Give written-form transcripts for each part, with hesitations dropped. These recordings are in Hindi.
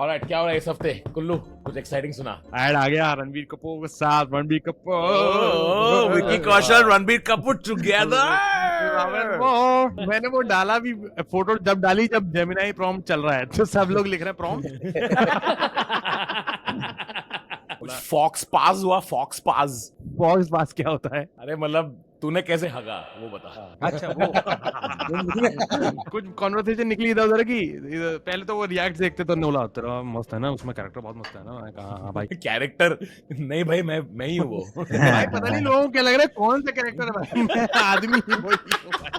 ऑलराइट, क्या हो रहा है इस हफ्ते? कुल्लू, कुछ एक्साइटिंग सुना? ऐड आ गया रणबीर कपूर के साथ। रणबीर कपूर, विकी कौशल, रणबीर कपूर टुगेदर। मैंने वो डाला भी, फोटो जब डाली जब जेमिनाई प्रॉम्प्ट चल रहा है तो सब लोग लिख रहे हैं प्रॉम्प्ट। फॉक्स पास हुआ, फॉक्स पास। फॉक्स पास क्या होता है? अरे मतलब तूने कैसे हगा वो बता। अच्छा वो कुछ कॉन्वर्सेशन निकली इधर उधर की। पहले तो वो रिएक्ट देखते तो नोला तेरा मस्त है ना, उसमें कैरेक्टर बहुत मस्त है ना। मैंने कहा हाँ भाई। कैरेक्टर नहीं भाई, मैं ही हूँ वो। भाई पता नहीं लोगों को क्या लग रहा है कौन सा कैरेक्टर है भाई। मैं आदमी ही वही हूँ भाई।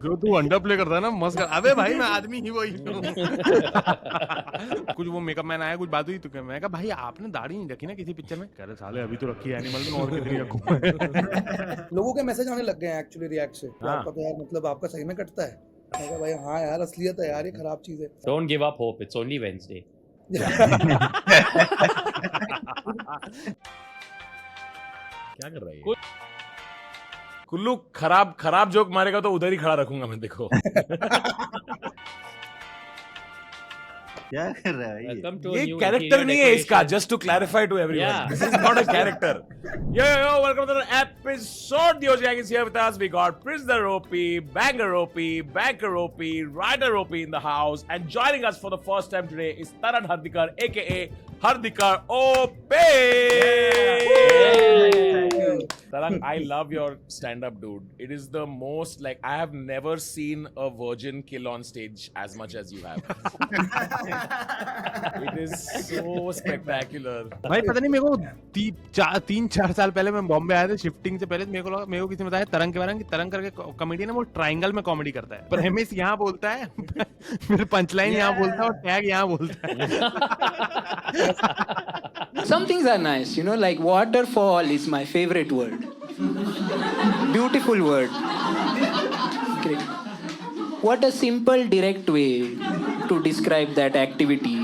जो तू अंडर प्ले करता है ना मस्त कर। अबे भाई मैं आदमी ही वही हूँ। कुछ वो मेकअप मैन आया, कुछ बात हुई तो क्या, मैं कहा भाई आपने दाढ़ी नहीं रखी ना किसी पिक्चर में? कह रहे साले अभी तो रखी है एनिमल में, और कितनी रखूं। लोगों के मैसेज आने लग गए हैं एक्चुअली रिएक्ट से। हाँ। आपका तो यार मतलब आपका सही में कटता है। मैं कहा भाई हाँ यार असलियत है यार, ये खराब चीज है। Don't give up hope. It's only Wednesday. क्या कर रहा है ये? कुल्लू खराब जोक मारेगा तो उधर ही खड़ा रखूंगा मैं, देखो। क्या कर रहा है ये? Welcome to a ये new कैरेक्टर interior नहीं है इसका, decoration. Just to clarify to everyone, Yeah. This is not a character. Yo, welcome to the episode. The OG gang is here with us. We got Prisoner OP, Banger OP, Banker OP, Rider OP in the house, and joining us for the first time today is Taran Hardikar, aka Hardikar OP. Tarang, I love your stand-up, dude. It is the most, like, I have never seen a virgin kill on stage as much as you have. It is so spectacular. भाई पता नहीं मेरे को 3-4 साल पहले मैं बॉम्बे आया था शिफ्टिंग से पहले। मेरे को किसी ने बताया तरंग के बारे में कि तरंग करके कॉमेडियन है, वो ट्रायंगल में कॉमेडी करता है। प्रेमिस यहाँ बोलता है, फिर पंचलाइन यहाँ बोलता है और टैग यहाँ बोलता है। Some things are nice, you know, like waterfall is my favorite word. Beautiful word. Great. What a simple, direct way to describe that activity.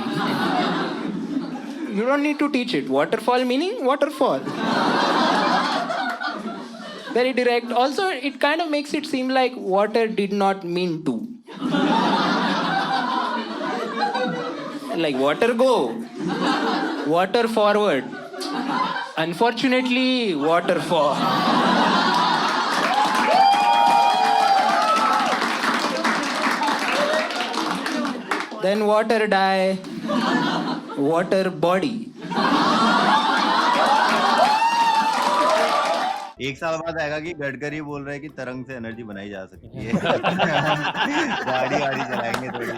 You don't need to teach it. Waterfall meaning waterfall. Very direct. Also, it kind of makes it seem like water did not mean to. Like water go. Water forward. Unfortunately, waterfall. Then water die. Water body. एक साल बाद आएगा कि गडकरी बोल रहे हैं कि तरंग से एनर्जी बनाई जा सकती है। गाड़ी चलाएंगे थोड़ी।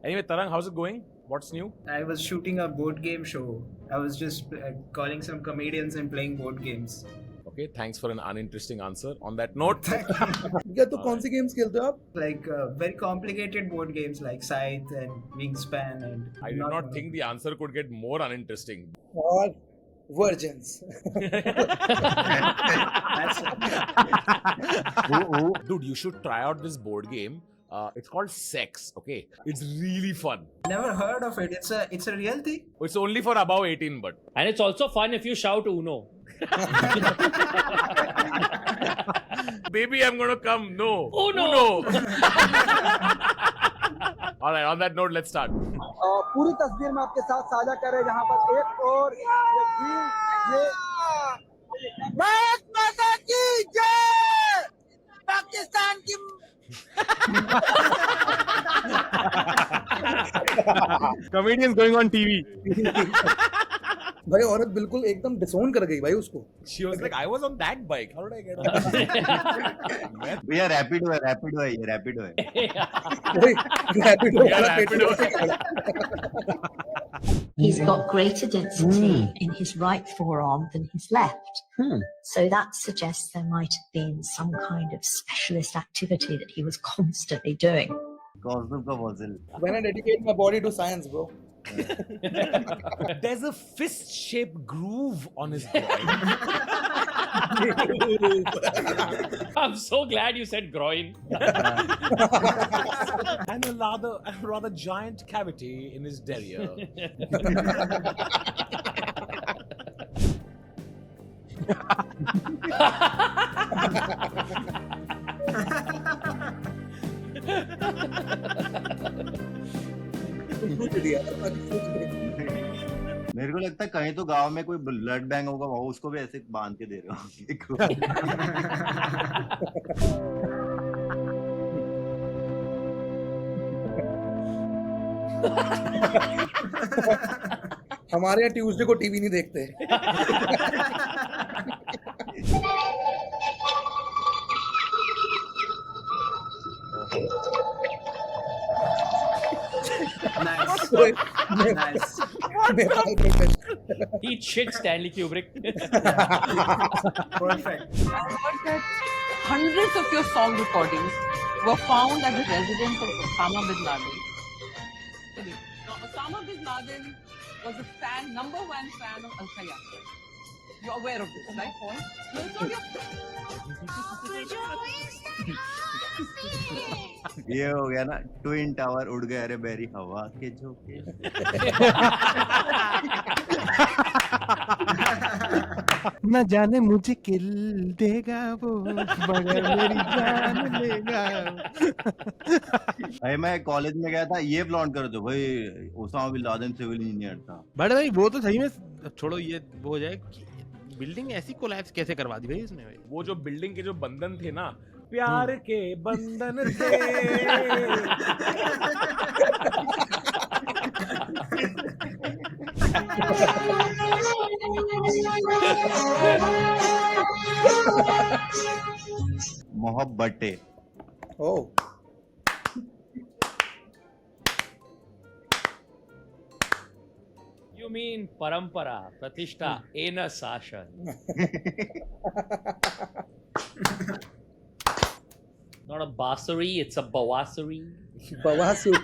Anyway, Tarang, how's it going? What's new? I was shooting a board game show. I was just calling some comedians and playing board games. Okay, thanks for an uninteresting answer. On that note, क्या तो कौन सी गेम्स खेलते हो आप? Like very complicated board games like Scythe and Wingspan and. I did not think the answer could get more uninteresting. और virgins. Dude, you should try out this board game. It's called Sex, okay? It's really fun. Never heard of it. It's a real thing. It's only for above 18, but And it's also fun if you shout Uno. baby, I'm gonna come. No. Uno. All right, on that note, let's start. पूरी तस्वीर में आपके साथ साझा कर रहे हैं, जहाँ पर एक और ये भारत माता की जय, पाकिस्तान की Comedians going on TV. भाई औरत बिल्कुल एकदम डिसोन कर गई भाई उसको। She was like, I was on that bike. How did I get on? भैया रैपिडो है ये रैपिडो है। रैपिडो वाला Rapido. He's got greater density in his right forearm than his left. So that suggests there might have been some kind of specialist activity that he was constantly doing. Cosmos का fossil. When I dedicate my body to science, bro. There's a fist-shaped groove on his groin. I'm so glad you said groin. And a rather giant cavity in his derriere. मुझे दिया था ताकि सोच के मेरे को लगता है कहीं तो गांव में कोई ब्लड बैंक होगा, वो उसको भी ऐसे बांध के दे रहे हमारे यहाँ ट्यूसडे को टीवी नहीं देखते। Nice. Nice. Nepal protest। Eat shit, Stanley Kubrick. Perfect. I heard that hundreds of your song recordings were found at the residence of Osama bin Laden. Now, Osama bin Laden was a number one fan of Al Qaeda. You're aware of this, right? No, it's not your. ये हो गया ना, ट्विन टावर उड़ गए, अरे बेरी हवा के झोंके। न जाने मुझे किल देगा वो मगर मेरी जान लेगा। भाई मैं कॉलेज में गया था, ये फ्लॉन्ट कर दो भाई, Osama bin Laden civil engineer था। बट भाई वो तो सही में छोड़ो, ये वो हो जाए कि बिल्डिंग ऐसी कोलैप्स कैसे करवा दी भाई इसने भाई। वो जो बिल्डिंग के जो बंधन थे ना, प्यार के बंधन थे। मोहब्बतें। ओह You mean parampara, pratishtha, ena sashan. Not a basuri, it's a bawasuri. बवासीर।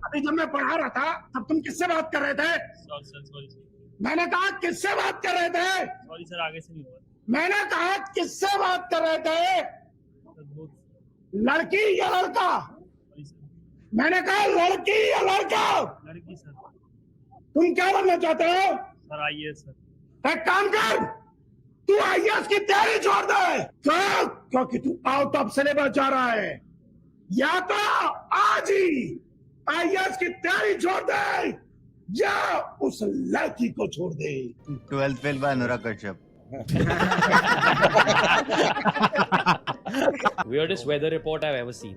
अभी जब मैं पढ़ा रहा था तब तुम किससे बात कर रहे थे? Sorry. मैंने कहा किससे बात कर रहे थे? Sorry sir, आगे से नहीं हुआ। मैंने कहा किससे बात कर रहे थे? लड़की या लड़का? मैंने कहा लड़की या लड़का? लड़की सर। तुम क्या बनना चाहते हो? सर आइए सर। एक काम कर, तू आईएएस की तैयारी छोड़ दे। क्यों? क्योंकि तू आउट ऑफ सिलेबस जा रहा है। या तो आज ही आईएएस की तैयारी छोड़ दे या उस लड़की को छोड़ दे। 12th fail bye Anurag Kashyap. Weirdest weather report I've ever seen.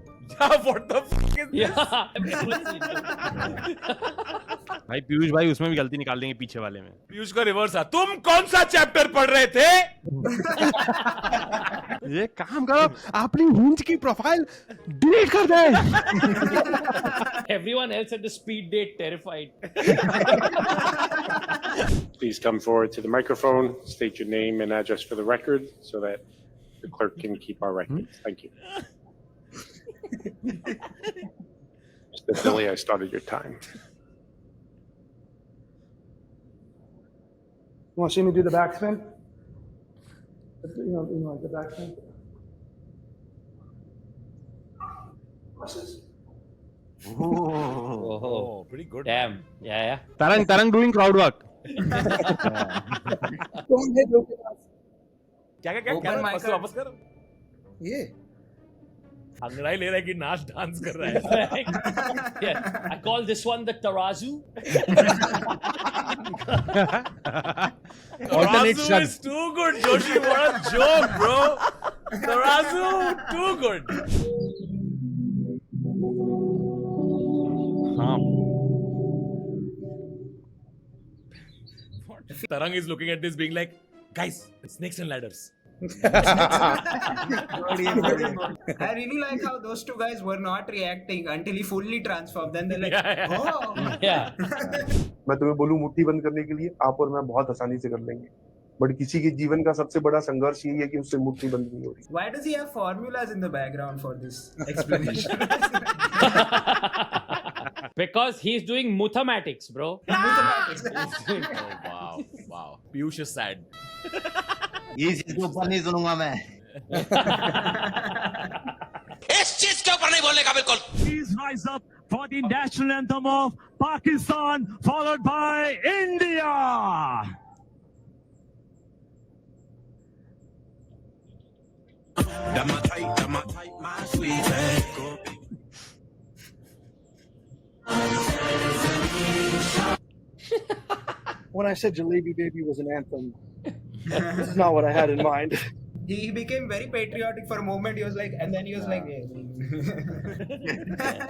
What the fuck is this? Yeah, I've never seen it. भाई पीयूष भाई उसमें भी गलती निकाल देंगे पीछे वाले में। पीयूष का रिवर्स है। तुम कौन सा चैप्टर पढ़ रहे थे? ये काम करो, अपनी हिंज की प्रोफाइल डिलीट कर दे। Everyone else at the speed date terrified. Please come forward to the microphone, state your name and address for the record so that the clerk can keep our records. Thank you. Mr. Billy, I started your time. You want to see me do the backspin? You know, the backspin. What's this? Oh, pretty good. Damn. Yeah. तरंग doing crowd work. कौन है जो के पास? क्या Open mic वापस कर। ये अंगड़ाई ले रहा है कि नाच डांस कर रहा है। Yeah. I call this one the tarazu. Alternate Tarazu shrugs. is too good, Joshi. What a joke, bro. Tarazu, too good. हाँ। Tarang is looking at this being like, guys, snakes and ladders. I really like how those two guys were not reacting until he fully transformed. Then they're like, oh. Yeah. मैं तुम्हें बोलूं मुट्ठी बंद करने के लिए, आप और मैं बहुत आसानी से कर लेंगे, बट किसी के जीवन का सबसे बड़ा संघर्ष यही है कि उससे मुट्ठी बंद नहीं हो रही। Why does he have formulas in the background for this explanation? Because he's doing mathematics, bro. Mathematics. Oh, wow. Piyush is sad. ये चीज के ऊपर नहीं सुनूंगा मैं। इस चीज के ऊपर नहीं बोलने का बिल्कुल। Please rise up for the national anthem of Pakistan, followed by India. That my type, my sweet. when I said Jalebi Baby was an anthem, this is not what I had in mind. He became very patriotic for a moment. He was like, and then he was like,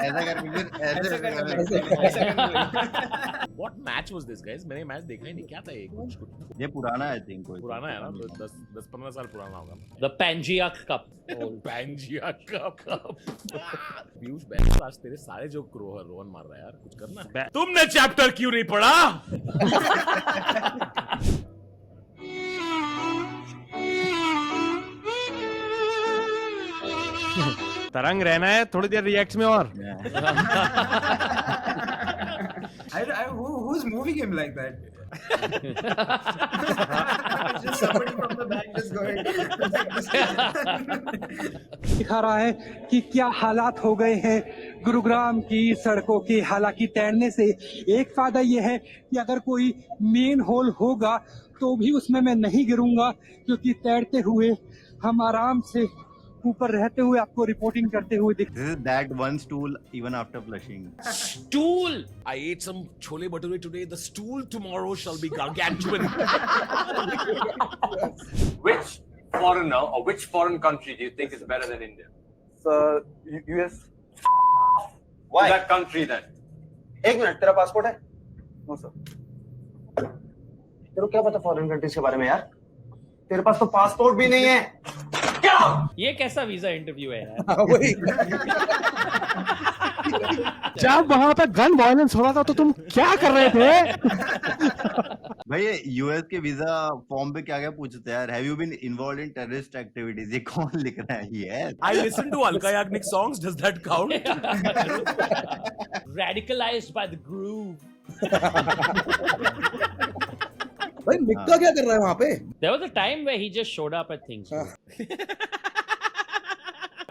ऐसा करके फिर ऐसा What match was this, guys? मैंने मैच देखा ही नहीं. क्या था ये? कुछ ये पुराना है, I think कोई पुराना है ना, 10-15 साल पुराना होगा. The Pangaea Cup. Pangaea Cup. Piyush बैठ आज तेरे सारे जो रोहन मार रहा है यार, कुछ करना. तुमने चैप्टर क्यों नहीं पढ़ा? तरंग रहना है थोड़ी देर रिएक्ट्स में और. Who's moving him like that? Just somebody from the back just going. दिखा रहा है कि क्या हालात हो गए हैं गुरुग्राम की सड़कों के. हालांकि तैरने से एक फायदा ये है कि अगर कोई मेन होल होगा तो भी उसमें मैं नहीं गिरूंगा, क्योंकि तैरते हुए हम आराम से ऊपर रहते हुए आपको रिपोर्टिंग करते हुए दिख. This is that one stool even after flushing. Stool! I ate some chole bhature today. The stool tomorrow shall be gargantuan. Which foreigner or which foreign country do you think is better than India? US. Why? That country then. एक मिनट, तेरा पासपोर्ट है? No sir. तेरे को क्या पता फॉरेन कंट्रीज के बारे में यार? तेरे पास तो पासपोर्ट भी नहीं है. ये कैसा वीजा इंटरव्यू है यार? जब वहां पे गन वायलेंस हो रहा था तो तुम क्या कर रहे थे? भाई ये यूएस के वीजा फॉर्म पे क्या क्या पूछते हैं यार? Have you been involved in terrorist activities? ये कौन लिख रहा है? Yes. I listen to Alka Yagnik songs. Does that count? Radicalized by the groove. भाई मिक्का क्या कर रहा है वहाँ पे? There was a time where he just showed up at things.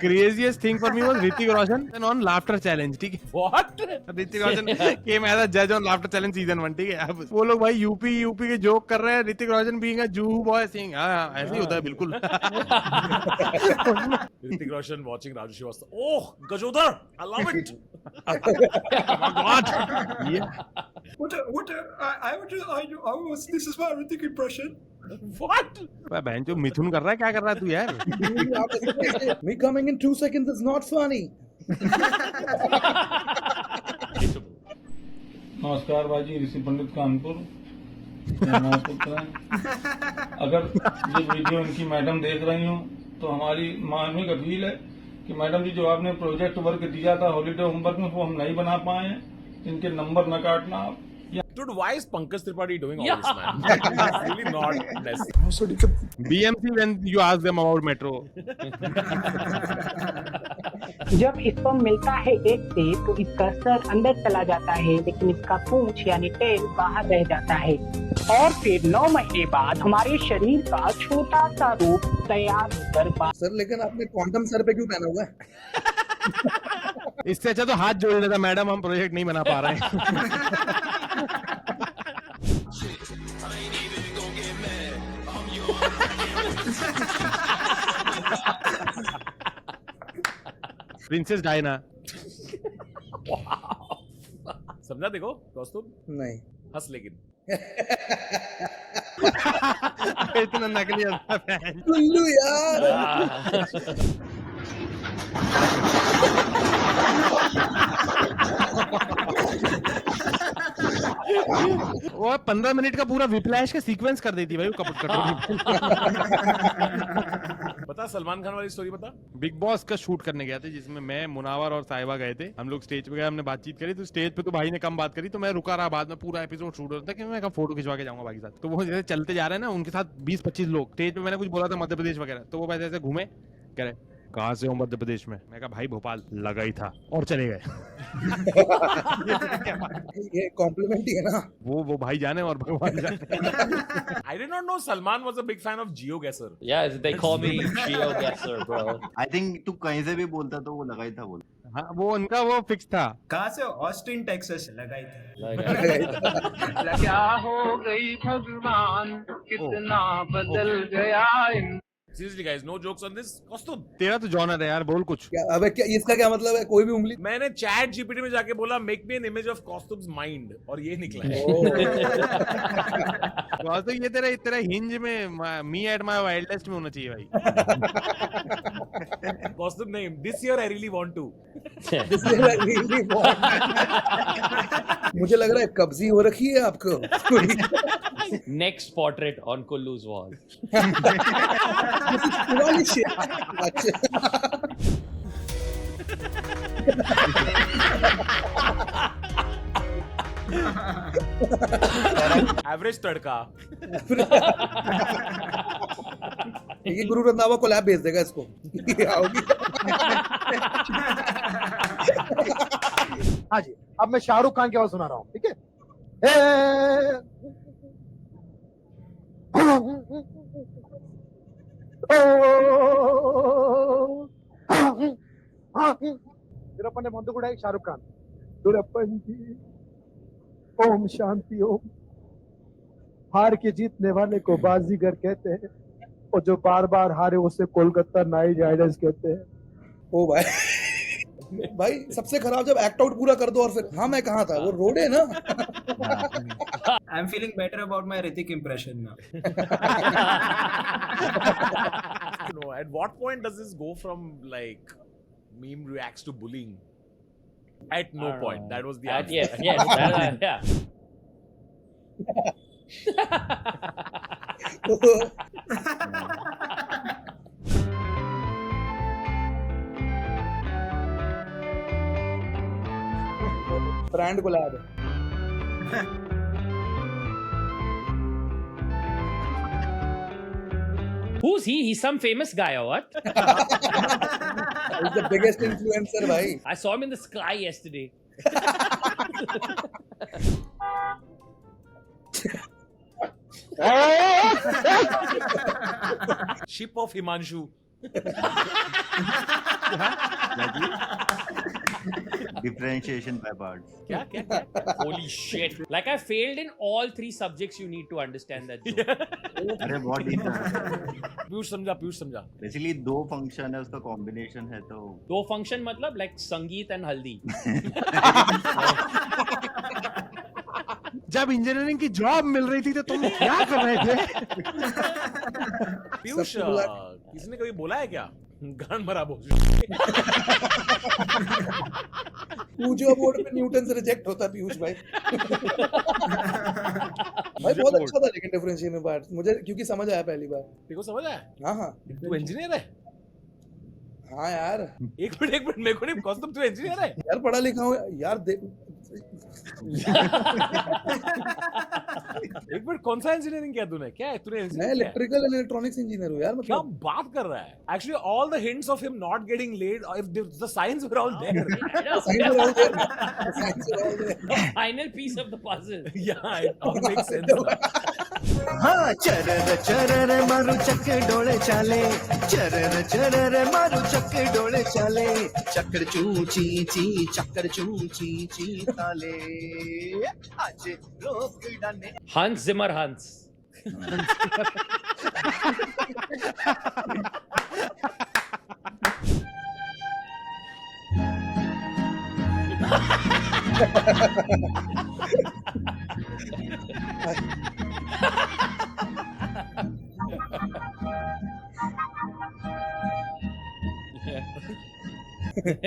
Craziest thing for me was Hrithik Roshan and on Laughter Challenge. ठीक है? What? Hrithik Roshan came as a judge on Laughter Challenge season 1. ठीक है? अब वो लोग भाई यूपी के जोक कर रहे हैं. Hrithik Roshan being a Jew boy saying हाँ ऐसे ही होता है बिल्कुल. Hrithik Roshan watching Raju Srivastava. Oh, Gajodhar! I love it. Oh my God. Yeah. This is my Hrithik impression. What? बहन जो मिथुन कर रहा है, क्या कर रहा है तू यार? Me coming in 2 seconds is not funny. नमस्कार भाजी, ऋषि पंडित कानपुर. अगर ये वीडियो इनकी मैडम देख रही हो तो हमारी मानवीय अपील है कि मैडम जी जो आपने प्रोजेक्ट वर्क दिया था हॉलीडे होमवर्क में वो हम नहीं बना पाए हैं, इनके नंबर न काटना आप. Dude, why is Pankaj Tripathi doing all this, man? It's really not necessary. BMC when you ask them about metro. जब इसको मिलता है एक से तो इसका सर अंदर चला जाता है, लेकिन इसका पूंछ यानी टेल बाहर रह जाता है. और फिर 9 महीने बाद हमारे शरीर का छोटा सा रूप तैयार होकर. सर लेकिन आपने क्वांटम सर पे क्यों पहना हुआ है? इससे अच्छा तो हाथ जोड़ लेता मैडम, हम प्रोजेक्ट नहीं बना पा रहे हैं. Princess Diana. समझा देखो दोस्तों? नहीं. हंस लेकिन. इतना नकली है. कुल्लू यार. वो 15 मिनट का पूरा विप्लैश का सीक्वेंस कर देती भाई वो कपट कटोरी. बता सलमान खान वाली स्टोरी बता. बिग बॉस का शूट करने गया थे जिसमें मैं, मुनावर और साहिबा गए थे. हम लोग स्टेज पे गए, हमने बातचीत करी तो स्टेज पे तो भाई ने कम बात करी तो मैं रुका रहा. बाद में पूरा एपिसोड शूट हो रहा था कि मैं फोटो खिंचवा के जाऊंगा भाई के साथ. तो वो जैसे चलते जा रहे हैं ना, उनके साथ 20-25 लोग. स्टेज पे मैंने कुछ बोला था मध्य प्रदेश वगैरह, तो वो वैसे ऐसे घूमे, कह रहे कहाँ से हो मध्य प्रदेश में. मैं कहा भाई भोपाल. लगा ही था और चले गए. ये कॉम्प्लीमेंट ही है ना. वो भाई जाने और भगवान जाने. I did not know Salman was a big fan of GeoGuessr. Yeah, they call me GeoGuessr, bro. I think तू कहीं से भी बोलता तो वो लगा ही था बोल. हाँ वो उनका वो फिक्स था. कहाँ से? Austin Texas. लगाई थी. क्या हो गई भगवान, कितना बदल गया. Seriously guys, no jokes on this. Kaustubh, तेरा तो जॉनर है यार, बोल कुछ. क्या अबे क्या इसका क्या मतलब है? कोई भी उंगली. मैंने चैट जीपीटी में जाके बोला make me an image of costumes mind और ये निकला है. तो ये तेरा हिंज में मी एट माय वाइल्डेस्ट में होना चाहिए भाई. कॉस्ट्यूम नहीं, this year I really want to. मुझे लग रहा है कब्जी हो रखी है आपको. Next portrait on Kullu's wall. पुरानी shit. अच्छा. एवरेज तड़का. ये गुरु रंधावा को लैब भेज देगा इसको. हाँ जी, अब मैं शाहरुख खान की आवाज सुना रहा हूँ, ठीक है? वीरप्पन ने बंदूक उड़ाई, शाहरुख खान. वीरप्पन जी, ओम शांति ओम. हार के जीतने वाले को बाजीगर कहते हैं और जो बार बार हारे उसे कोलकाता नाइट राइडर्स कहते हैं. ओ भाई. भाई सबसे खराब जब एक्ट आउट पूरा कर दो और फिर हाँ मैं कहाँ था, वो रोड है ना. I'm feeling better about my Hrithik impression now. No, at what point does this go from like meme reacts to bullying? At no point. That was the answer. Yes, yeah. Brand collab. Who's he? He's some famous guy or what? He's the biggest influencer, bhai. I saw him in the sky yesterday. Ship of Himanshu. Differentiation by parts. क्या? Holy shit. Like I failed in all 3 subjects you need to understand that joke. अरे बहुत deep है. पीयूष समझा. Basically 2 function है, उसका combination है तो. 2 function मतलब like संगीत and हल्दी. जब इंजीनियरिंग की जॉब मिल रही थी तो तुम क्या कर रहे थे? पीयूष, किसने कभी बोला है क्या? गान भरा बोल. पूजो बोर्ड पे न्यूटन से रिजेक्ट होता है पीयूष भाई. भाई बहुत अच्छा था लेकिन डिफरेंशिएशन में पार्ट मुझे क्योंकि समझ आया पहली बार. तेरे को समझ आया? हाँ. तू इंजीनियर है? हाँ यार. एक मिनट मेरे को नहीं. कौस्तुभ तू इंजीनियर है? यार पढ़ा लिखा हूँ यार. एक मिनट, कौन सा इंजीनियरिंग किया तूने? क्या है तूने? मैं इलेक्ट्रिकल एंड इलेक्ट्रॉनिक्स इंजीनियर हूँ यार. क्या बात कर रहा है? Actually, all the hints of him not getting laid, if the signs were all there. Final piece of the puzzle. Yeah, it all makes sense. हाँ चरर मारू चक्के डोले चाले, चरर मारू चक्के डोले चाले, चक्कर चूची ची ताले, आज लोग डाले. Hans Zimmer Hans.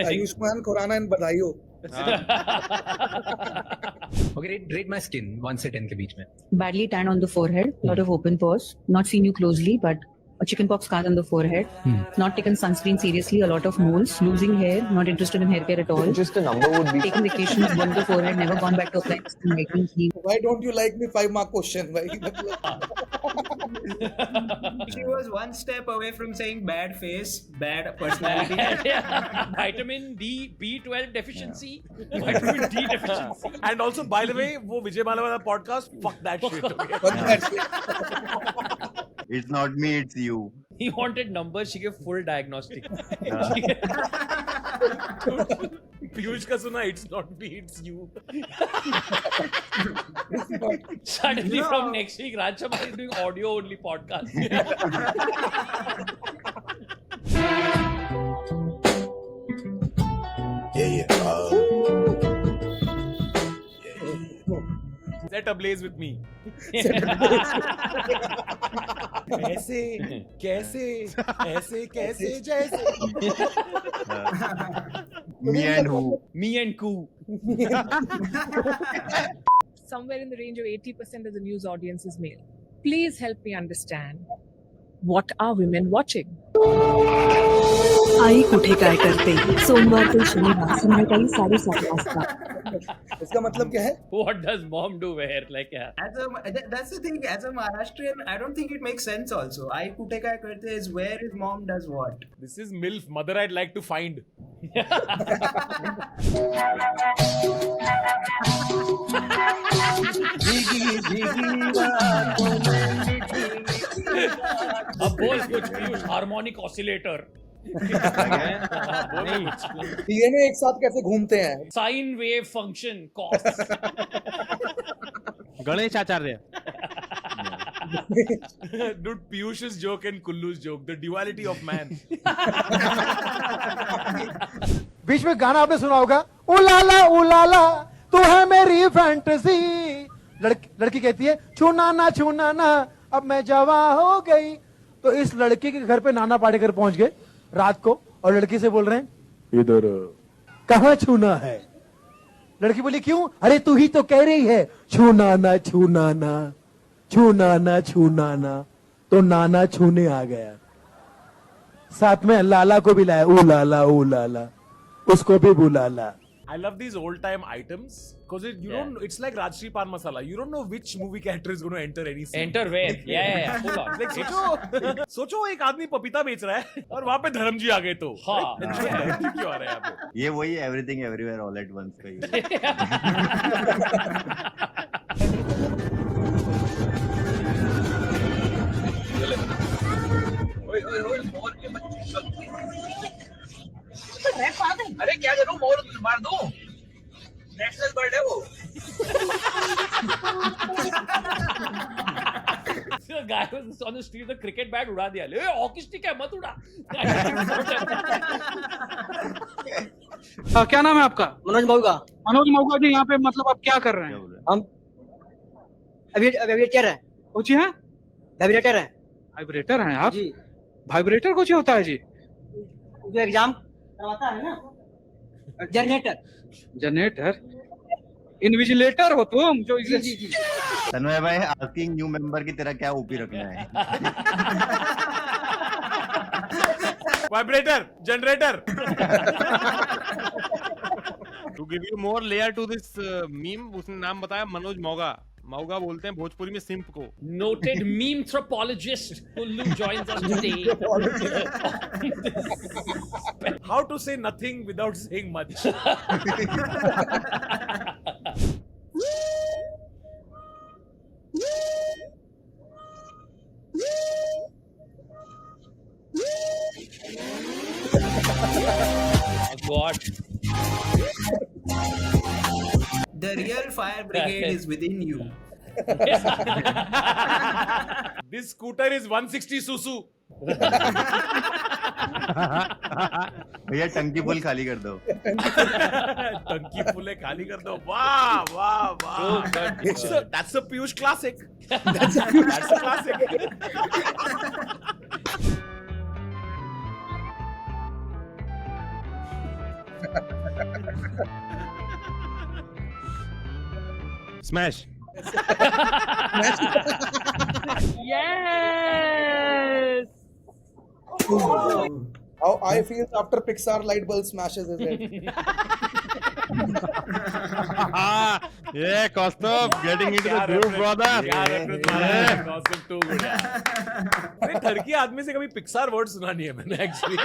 Ayushman Khurana in बधाइयों. Okay, rate my skin 1 से 10 के बीच में. Badly tan on the forehead, lot of open pores, not seen you closely, but a chickenpox scar on the forehead, not taken sunscreen seriously, a lot of moles, losing hair, not interested in hair care at all. Just a number would be. Taking vacations, burnt the forehead, never gone back to apply and making sleep. Why don't you like me? 5-mark question. भाई. She was 1 step away from saying bad face, bad personality. Vitamin D, B12 deficiency, vitamin D deficiency. And also, by the way, वो विजय माला वाला podcast, fuck that shit. Okay? Fuck that shit. It's not me, it's you. He wanted numbers, she gave full diagnostic. Piyush का सुना, it's not me, it's you. Suddenly from next week, Raj Sharma is doing audio only podcast. Set ablaze with me. ऐसे कैसे ऐसे कैसे जैसे. Me and who? Me and Koo. Somewhere in the range of 80% of the news audience is male. Please help me understand. What are women watching? आई कुठे काय करते सोमवार ते शनिवार संध्याकाळी 7:30 वाजता. इसका मतलब क्या है? What does mom do where? Like, yeah. That's the thing. As a Maharashtrian, I don't think it makes sense. Also, I kute kya karte is where his mom does what. This is MILF, mother I'd like to find. अब बोल कुछ पीयूष, हार्मोनिक ऑसिलेटर. DNA एक साथ कैसे घूमते हैं? Sine wave function, cos. Ganesh Acharya. Dude, Piyush's joke and Kullu's joke, the duality of man. बीच में गाना आपने सुना होगा, उलाला तू है मेरी फैंटेसी. लड़की कहती है छूना ना अब मैं जवा हो गई. तो इस लड़के के घर पे नाना पाटेकर पहुंच गए रात को और लड़की से बोल रहे हैं इधर कहाँ छूना है. लड़की बोली क्यों? अरे तू ही तो कह रही है छूना ना. तो नाना छूने आ गया, साथ में लाला को भी लाया. ओ लाला उसको भी बुलाला. I love these old time items because it's like Rajshri Pan Masala. You don't know which movie character is going to enter any scene. Enter where? Yeah. Full on. Like, सोचो एक आदमी पपीता बेच रहा है और वहां पे धर्म जी आ गए तो. हाँ. धर्म जी क्यों आ रहे हैं यहाँ पे? ये वही everything everywhere all at once का ही है. अरे क्या करूं, मोर मार दूं? नेशनल बर्ड है वो. The guy was on the street, the cricket bat उड़ा दिया. ले हॉकी स्टिक है, मत उड़ा. क्या नाम है आपका? मनोज मौगा. मनोज मौगा जी, यहाँ पे मतलब आप क्या कर रहे हैं? हम वाइब्रेटर है. कुछ है? वाइब्रेटर है. वाइब्रेटर हैं आप? जी. वाइब्रेटर कुछ होता है जी? जो एग्जाम करवाता है ना, जनरेटर. इन्विजिलेटर हो तुम जो. जी. तन्मय भाई आस्किंग न्यू मेंबर की तरह क्या ओपी रखना है. Vibrator, generator. To give you more layer to this meme, उसने नाम बताया मनोज मौगा. मौगा बोलते हैं भोजपुरी में सिंप को. Noted meme anthropologist Kullu joins us today. How to say nothing without saying much. Oh God. The real fire brigade is within you. This scooter is 160 Susu. भैया टंकी फुल खाली कर दो. टंकी फुले खाली कर दो. वाह. That's a Piyush classic. That's a classic. Smash. Yes. How I feel after Pixar light bulb smashes his head. Yeah, Kaustubh, getting into the groove, brother. Gossip too good. अरे टर्की आदमी से कभी पिक्सार वर्ड सुना नहीं है मैंने एक्चुअली.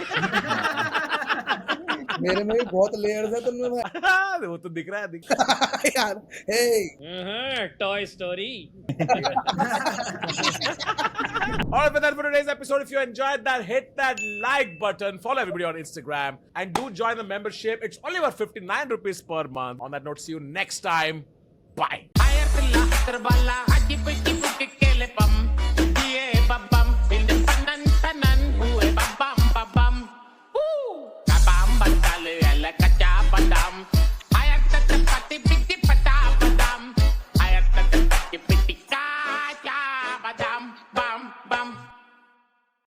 मेरे में भी बहुत लेयर्स है तुमने भाई. वो तो दिख रहा है यार. Hey. Toy Story. Alright, with that for today's episode, if you enjoyed that, hit that like button, follow everybody on Instagram, and do join the membership. It's only about 59 rupees per month. On that note, see you next time. Bye.